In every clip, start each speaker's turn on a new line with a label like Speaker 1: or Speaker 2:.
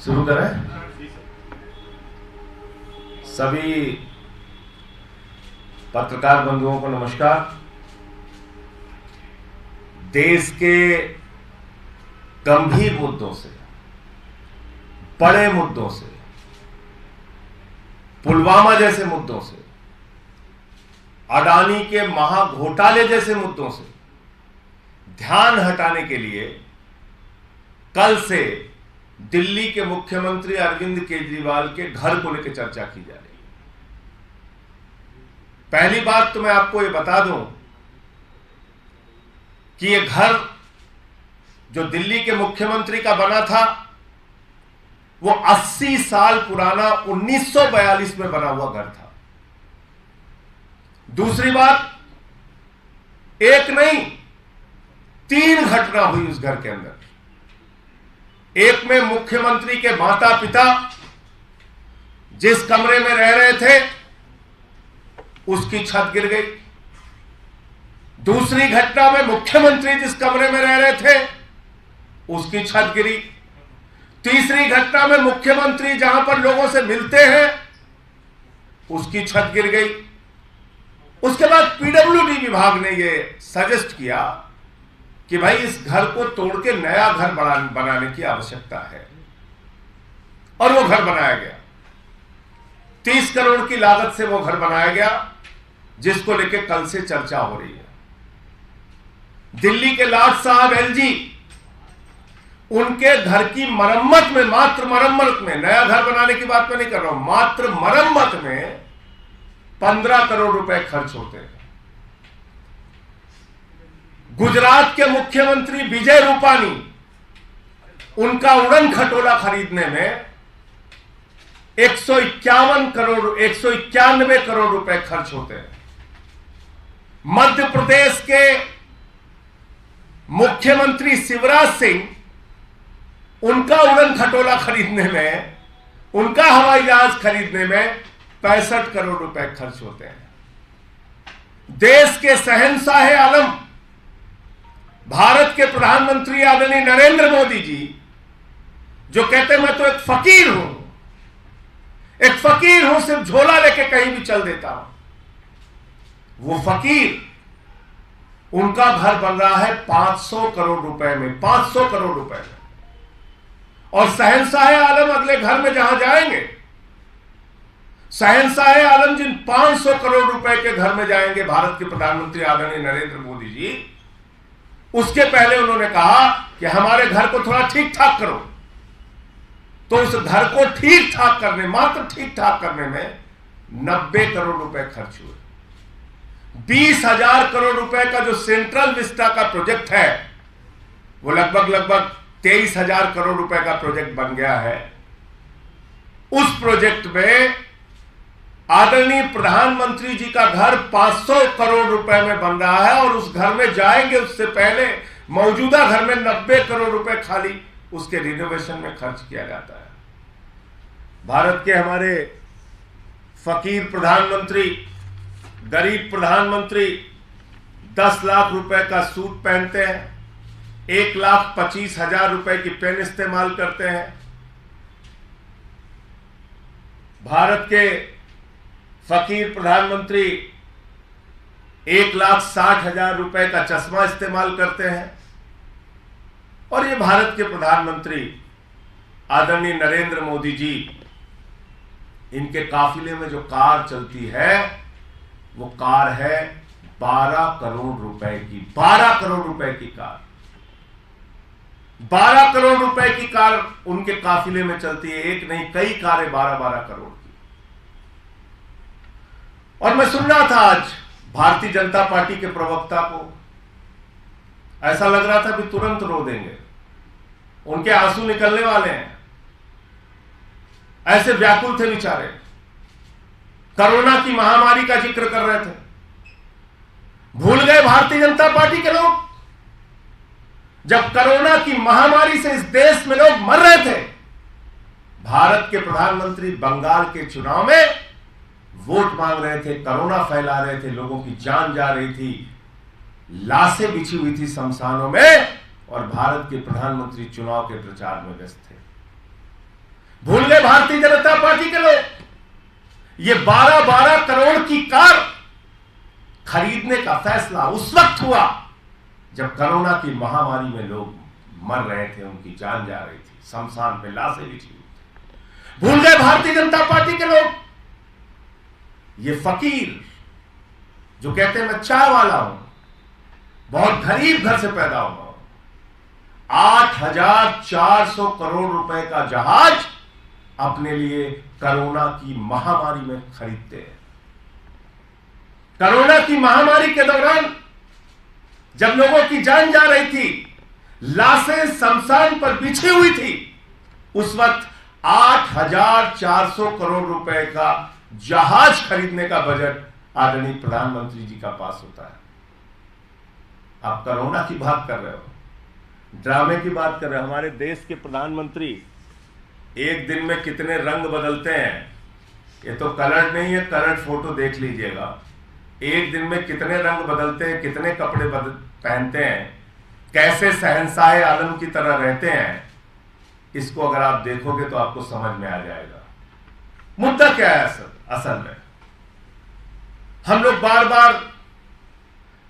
Speaker 1: शुरू करें। सभी पत्रकार बंधुओं को नमस्कार। देश के गंभीर मुद्दों से, बड़े मुद्दों से, पुलवामा जैसे मुद्दों से, अडानी के महाघोटाले जैसे मुद्दों से ध्यान हटाने के लिए कल से दिल्ली के मुख्यमंत्री अरविंद केजरीवाल के घर को लेकर चर्चा की जा रही है। पहली बात तो मैं आपको ये बता दूं कि ये घर जो दिल्ली के मुख्यमंत्री का बना था वो 80 साल पुराना 1942 में बना हुआ घर था। दूसरी बात, एक नहीं 3 घटना हुई उस घर के अंदर। एक में मुख्यमंत्री के माता पिता जिस कमरे में रह रहे थे उसकी छत गिर गई। दूसरी घटना में मुख्यमंत्री जिस कमरे में रह रहे थे उसकी छत गिरी। तीसरी घटना में मुख्यमंत्री जहां पर लोगों से मिलते हैं उसकी छत गिर गई। उसके बाद पीडब्ल्यूडी विभाग ने यह सजेस्ट किया कि भाई इस घर को तोड़ के नया घर बनाने की आवश्यकता है, और वो घर बनाया गया। 30 करोड़ की लागत से वो घर बनाया गया, जिसको लेके कल से चर्चा हो रही है। दिल्ली के लाट साहब एलजी, उनके घर की मरम्मत में, मात्र मरम्मत में, नया घर बनाने की बात मैं नहीं कर रहा हूं, मात्र मरम्मत में 15 करोड़ रुपए खर्च होते हैं। गुजरात के मुख्यमंत्री विजय रूपानी, उनका उड़न खटोला खरीदने में 191 करोड़ रुपए खर्च होते हैं। मध्य प्रदेश के मुख्यमंत्री शिवराज सिंह, उनका उड़न खटोला खरीदने में, उनका हवाई जहाज खरीदने में 65 करोड़ रुपए खर्च होते हैं। देश के शहंशाह आलम, भारत के प्रधानमंत्री आदरणीय नरेंद्र मोदी जी, जो कहते हैं मैं तो एक फकीर हूं, सिर्फ झोला लेके कहीं भी चल देता हूं, वो फकीर, उनका घर बन रहा है 500 करोड़ रुपए में, 500 करोड़ रुपए में। और शहंशाह आलम अगले घर में जहां जाएंगे, शहंशाह आलम जिन 500 करोड़ रुपए के घर में जाएंगे भारत के प्रधानमंत्री आदरणीय नरेंद्र मोदी जी, उसके पहले उन्होंने कहा कि हमारे घर को थोड़ा ठीक ठाक करो। तो उस घर को ठीक ठाक करने, मात्र ठीक ठाक करने में 90 करोड़ रुपए खर्च हुए। 20,000 करोड़ रुपए का जो सेंट्रल विस्टा का प्रोजेक्ट है, वो लगभग 23,000 करोड़ रुपए का प्रोजेक्ट बन गया है। उस प्रोजेक्ट में आदरणीय प्रधानमंत्री जी का घर 500 करोड़ रुपए में बन रहा है, और उस घर में जाएंगे उससे पहले मौजूदा घर में 90 करोड़ रुपए खाली उसके रिनोवेशन में खर्च किया जाता है। भारत के हमारे फकीर प्रधानमंत्री, गरीब प्रधानमंत्री 10 लाख रुपए का सूट पहनते हैं, 1,25,000 रुपए की पेन इस्तेमाल करते हैं। भारत के फकीर प्रधानमंत्री 1,60,000 रुपए का चश्मा इस्तेमाल करते हैं। और ये भारत के प्रधानमंत्री आदरणीय नरेंद्र मोदी जी, इनके काफिले में जो कार चलती है वो कार है 12 करोड़ रुपए की, 12 करोड़ रुपए की कार, 12 करोड़ रुपए की कार उनके काफिले में चलती है। एक नहीं, कई कारें 12-12 करोड़ की। और मैं सुन रहा था आज भारतीय जनता पार्टी के प्रवक्ता को, ऐसा लग रहा था कि तुरंत रो देंगे, उनके आंसू निकलने वाले हैं, ऐसे व्याकुल थे बेचारे। कोरोना की महामारी का जिक्र कर रहे थे। भूल गए भारतीय जनता पार्टी के लोग, जब कोरोना की महामारी से इस देश में लोग मर रहे थे, भारत के प्रधानमंत्री बंगाल के चुनाव में वोट मांग रहे थे, कोरोना फैला रहे थे, लोगों की जान जा रही थी, लाशें बिछी हुई थी शमशानों में, और भारत के प्रधानमंत्री चुनाव के प्रचार में व्यस्त थे। भूल गए भारतीय जनता पार्टी के लोग? ये 12-12 करोड़ की कार खरीदने का फैसला उस वक्त हुआ जब कोरोना की महामारी में लोग मर रहे थे, उनकी जान जा रही थी, शमशान में लाशें बिछी हुई थी। भूल गए भारतीय जनता पार्टी के लोग? ये फकीर जो कहते हैं मैं चाय वाला हूं, बहुत गरीब घर से पैदा हुआ हूं, 8,400 करोड़ रुपए का जहाज अपने लिए कोरोना की महामारी में खरीदते हैं। कोरोना की महामारी के दौरान जब लोगों की जान जा रही थी, लाशें शमशान पर बिछी हुई थी, उस वक्त 8,400 करोड़ रुपए का जहाज खरीदने का बजट आदरणीय प्रधानमंत्री जी का पास होता है। आप कोरोना की बात कर रहे हो, ड्रामे की बात कर रहे हो। हमारे देश के प्रधानमंत्री एक दिन में कितने रंग बदलते हैं, ये तो कलर नहीं है, कलर फोटो देख लीजिएगा। एक दिन में कितने रंग बदलते हैं, कितने कपड़े पहनते हैं, कैसे शहंशाह आलम की तरह रहते हैं, इसको अगर आप देखोगे तो आपको समझ में आ जाएगा। मुद्दा क्या है असल में? हम लोग बार बार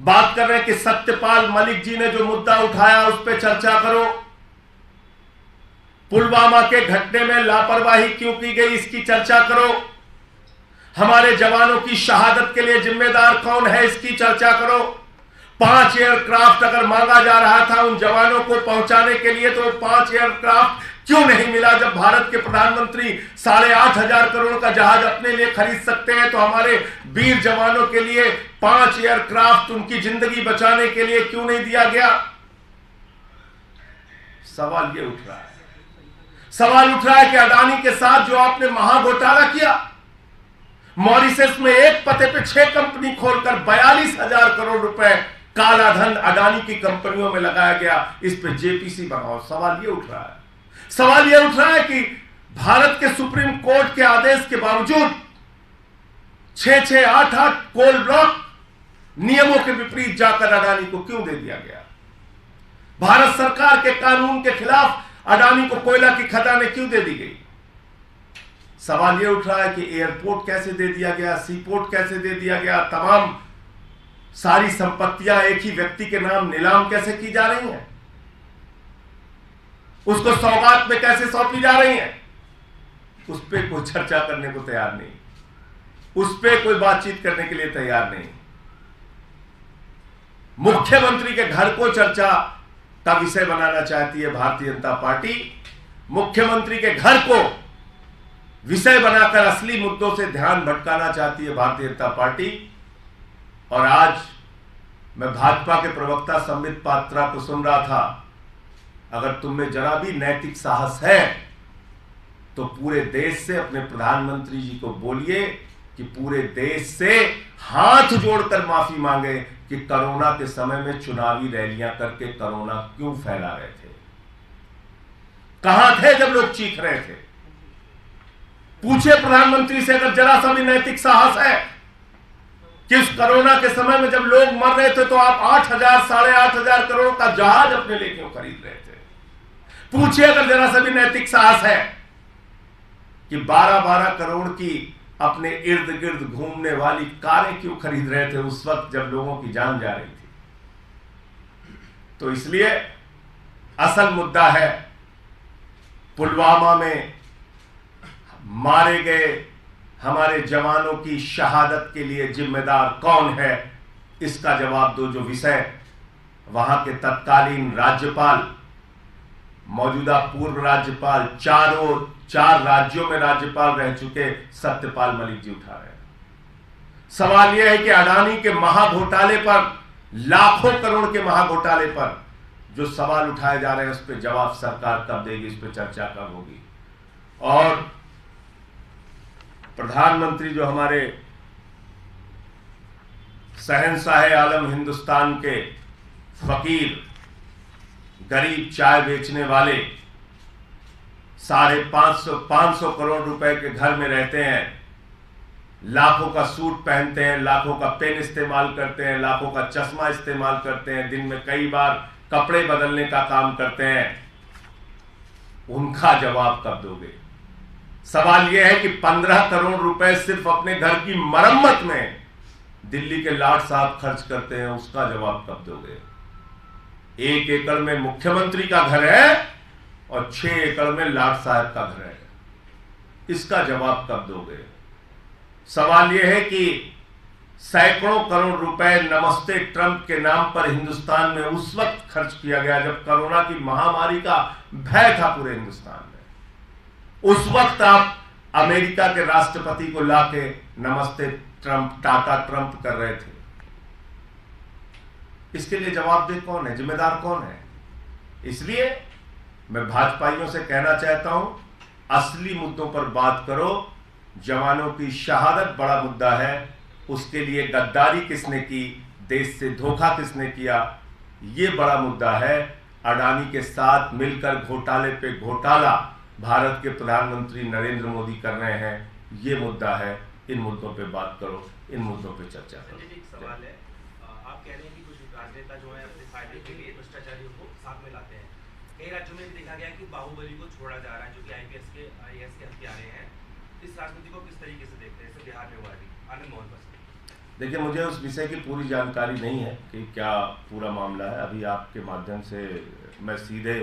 Speaker 1: बात कर रहे हैं कि सत्यपाल मलिक जी ने जो मुद्दा उठाया उस पर चर्चा करो, पुलवामा के घटने में लापरवाही क्यों की गई इसकी चर्चा करो, हमारे जवानों की शहादत के लिए जिम्मेदार कौन है इसकी चर्चा करो। 5 एयरक्राफ्ट अगर मांगा जा रहा था उन जवानों को पहुंचाने के लिए, तो 5 एयरक्राफ्ट क्यों नहीं मिला? जब भारत के प्रधानमंत्री 8,500 करोड़ का जहाज अपने लिए खरीद सकते हैं, तो हमारे वीर जवानों के लिए 5 एयरक्राफ्ट उनकी जिंदगी बचाने के लिए क्यों नहीं दिया गया? सवाल ये उठ रहा है। सवाल उठ रहा है कि अडानी के साथ जो आपने महाघोटाला किया, मॉरिशस में एक पते पे 6 कंपनी खोलकर 42,000 करोड़ रुपए काला धन अडानी की कंपनियों में लगाया गया, इस पे जेपीसी बनाओ। सवाल ये उठ रहा है। सवाल यह उठ रहा है कि भारत के सुप्रीम कोर्ट के आदेश के बावजूद 6-6, 8-8 कोल ब्लॉक नियमों के विपरीत जाकर अडानी को क्यों दे दिया गया? भारत सरकार के कानून के खिलाफ अडानी को कोयला की खदानें क्यों दे दी गई? सवाल यह उठ रहा है कि एयरपोर्ट कैसे दे दिया गया, सीपोर्ट कैसे दे दिया गया, तमाम सारी संपत्तियां एक ही व्यक्ति के नाम नीलाम कैसे की जा रही हैं, उसको सौगात में कैसे सौंपी जा रही हैं, उस पर कोई चर्चा करने को तैयार नहीं, उस पर कोई बातचीत करने के लिए तैयार नहीं। मुख्यमंत्री के घर को चर्चा का विषय बनाना चाहती है भारतीय जनता पार्टी। मुख्यमंत्री के घर को विषय बनाकर असली मुद्दों से ध्यान भटकाना चाहती है भारतीय जनता पार्टी। और आज मैं भाजपा के प्रवक्ता संबित पात्रा को सुन रहा था, अगर तुम में जरा भी नैतिक साहस है तो पूरे देश से अपने प्रधानमंत्री जी को बोलिए कि पूरे देश से हाथ जोड़कर माफी मांगे कि कोरोना के समय में चुनावी रैलियां करके कोरोना क्यों फैला रहे थे। कहां थे जब लोग चीख रहे थे? पूछे प्रधानमंत्री से अगर जरा सा भी नैतिक साहस है कि उस कोरोना के समय में जब लोग मर रहे थे तो आप 8,000, 8,500 करोड़ का जहाज अपने लिए क्यों खरीद रहे थे? पूछिए अगर जरा सा भी नैतिक साहस है कि 12-12 करोड़ की अपने इर्द गिर्द घूमने वाली कारें क्यों खरीद रहे थे उस वक्त जब लोगों की जान जा रही थी। तो इसलिए असल मुद्दा है पुलवामा में मारे गए हमारे जवानों की शहादत के लिए जिम्मेदार कौन है, इसका जवाब दो। जो विषय वहां के तत्कालीन राज्यपाल, मौजूदा पूर्व राज्यपाल, 4 राज्यों में राज्यपाल रह चुके सत्यपाल मलिक जी उठा रहे हैं। सवाल यह है कि अडानी के महाघोटाले पर, लाखों करोड़ के महाघोटाले पर जो सवाल उठाए जा रहे हैं उस पर जवाब सरकार कब देगी, इस पर चर्चा कब होगी। और प्रधानमंत्री जो हमारे शहंशाह आलम हिंदुस्तान के फकीर, गरीब चाय बेचने वाले, 550 करोड़ रुपए के घर में रहते हैं, लाखों का सूट पहनते हैं, लाखों का पेन इस्तेमाल करते हैं, लाखों का चश्मा इस्तेमाल करते हैं, दिन में कई बार कपड़े बदलने का काम करते हैं, उनका जवाब कब दोगे? सवाल यह है कि 15 करोड़ रुपए सिर्फ अपने घर की मरम्मत में दिल्ली के लाट साहब खर्च करते हैं, उसका जवाब कब दोगे? 1 एकड़ में मुख्यमंत्री का घर है और 6 एकड़ में लाट साहब का घर है, इसका जवाब कब दोगे? सवाल यह है कि सैकड़ों करोड़ रुपए नमस्ते ट्रंप के नाम पर हिंदुस्तान में उस वक्त खर्च किया गया जब कोरोना की महामारी का भय था पूरे हिंदुस्तान में। उस वक्त आप अमेरिका के राष्ट्रपति को लाके नमस्ते ट्रंप, टाटा ट्रंप कर रहे थे। इसके लिए जवाबदेह कौन है, जिम्मेदार कौन है? इसलिए मैं भाजपाइयों से कहना चाहता हूं, असली मुद्दों पर बात करो। जवानों की शहादत बड़ा मुद्दा है, उसके लिए गद्दारी किसने की, देश से धोखा किसने किया, यह बड़ा मुद्दा है। अडानी के साथ मिलकर घोटाले पे घोटाला भारत के प्रधानमंत्री नरेंद्र मोदी कर रहे हैं, यह मुद्दा है। इन मुद्दों पे बात करो, इन मुद्दों पे चर्चा करो।
Speaker 2: एक सवाल है, आप कह रहे हैं कि कुछ राजनेता जो है अपने फायदे के लिए भ्रष्टाचारियों को साथ में लाते हैं। कई राज्यों में देखा गया कि बाहुबली को छोड़ा जा रहा है, जो कि आईएएस के हत्यारे हैं। इस राजनीति को किस तरीके से देखते हैं? बिहार में हुआ भी आनंद मोहन बस।
Speaker 1: देखिए, मुझे उस विषय की पूरी जानकारी नहीं है कि क्या पूरा मामला है। अभी आपके माध्यम से मैं सीधे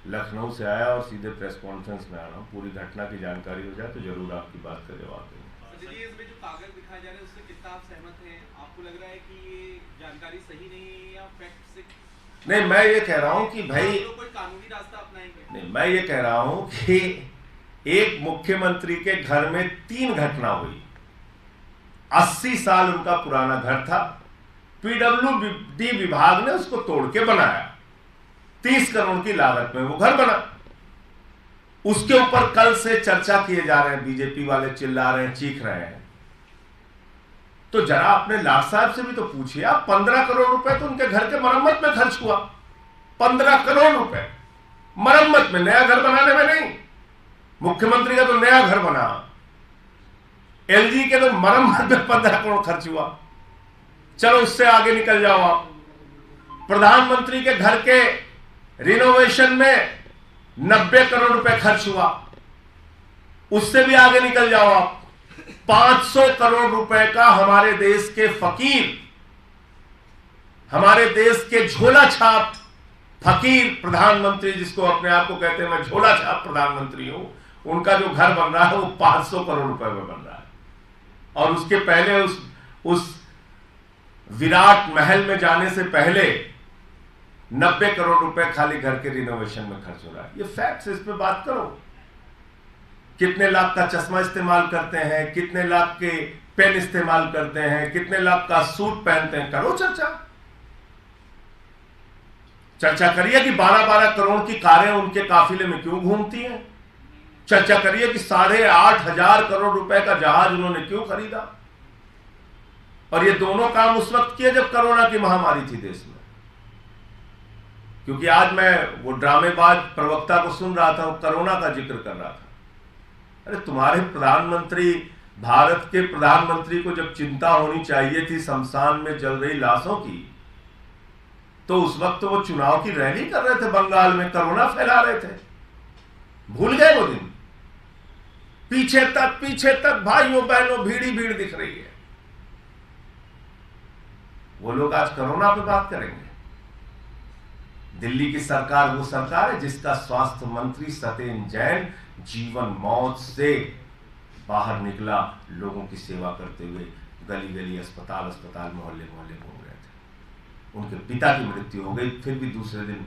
Speaker 1: लखनऊ से आया और सीधे प्रेस कॉन्फ्रेंस में आ रहा हूँ। पूरी घटना की जानकारी हो जाए तो जरूर आपकी बात का जवाब देंगे।
Speaker 3: इसमें जो कागज दिखाए जा रहे हैं उससे कितना आप सहमत हैं? आपको लग रहा है कि ये जानकारी सही नहीं है या फैक्ट से?
Speaker 1: नहीं, मैं ये कह रहा हूँ कि भाई
Speaker 3: कोई कानूनी रास्ता अपनाएंगे?
Speaker 1: नहीं, मैं ये कह रहा हूँ कि एक मुख्यमंत्री के घर में 3 घटना हुई। 80 साल उनका पुराना घर था, पीडब्ल्यूडी विभाग ने उसको तोड़ के बनाया, 30 करोड़ की लागत में वो घर बना। उसके ऊपर कल से चर्चा किए जा रहे हैं, बीजेपी वाले चिल्ला रहे हैं, चीख रहे हैं। तो जरा अपने लाट साहब से भी तो पूछिए आप, 15 करोड़ रुपए तो उनके घर के मरम्मत में खर्च हुआ। 15 करोड़ रुपए मरम्मत में, नया घर बनाने में नहीं। मुख्यमंत्री का तो नया घर बना, एलजी के तो मरम्मत में 15 करोड़ खर्च हुआ। चलो उससे आगे निकल जाओ आप, प्रधानमंत्री के घर के रिनोवेशन में 90 करोड़ रुपए खर्च हुआ, उससे भी आगे निकल जाओ आप। 500 करोड़ रुपए का हमारे देश के फकीर, हमारे देश के झोला छाप फकीर प्रधानमंत्री, जिसको अपने आप को कहते हैं मैं झोला छाप प्रधानमंत्री हूं, उनका जो घर बन रहा है वो 500 करोड़ रुपए में बन रहा है। और उसके पहले उस विराट महल में जाने से पहले 90 करोड़ रुपए खाली घर के रिनोवेशन में खर्च हो रहा है। ये फैक्ट्स, इस पे बात करो। कितने लाख का चश्मा इस्तेमाल करते हैं, कितने लाख के पेन इस्तेमाल करते हैं, कितने लाख का सूट पहनते हैं, करो चर्चा करिए कि 12-12 करोड़ की कारें उनके काफिले में क्यों घूमती हैं। चर्चा करिए कि 8,500 करोड़ रुपए का जहाज उन्होंने क्यों खरीदा। और ये दोनों काम उस वक्त किए जब कोरोना की महामारी थी देश में। क्योंकि आज मैं वो ड्रामेबाज प्रवक्ता को सुन रहा था, वो कोरोना का जिक्र कर रहा था। अरे तुम्हारे प्रधानमंत्री, भारत के प्रधानमंत्री को जब चिंता होनी चाहिए थी शमशान में जल रही लाशों की, तो उस वक्त तो वो चुनाव की रैली कर रहे थे बंगाल में, कोरोना फैला रहे थे। भूल गए वो दिन? पीछे तक भाइयों बहनों भीड़ ही भीड़ दिख रही है। वो लोग आज कोरोना पे बात करेंगे। दिल्ली की सरकार वो सरकार है जिसका स्वास्थ्य मंत्री सत्येंद्र जैन जीवन मौत से बाहर निकला, लोगों की सेवा करते हुए गली गली, अस्पताल मोहल्ले मोहल्ले घूम रहे थे। उनके पिता की मृत्यु हो गई, फिर भी दूसरे दिन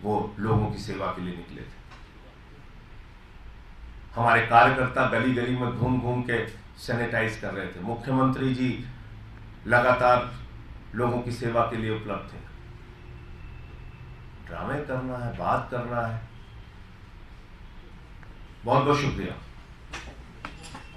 Speaker 1: वो लोगों की सेवा के लिए निकले थे। हमारे कार्यकर्ता गली गली में घूम घूम के सैनिटाइज कर रहे थे। मुख्यमंत्री जी लगातार लोगों की सेवा के लिए उपलब्ध थे। ड्रामे करना है, बात करना है। बहुत बहुत शुक्रिया।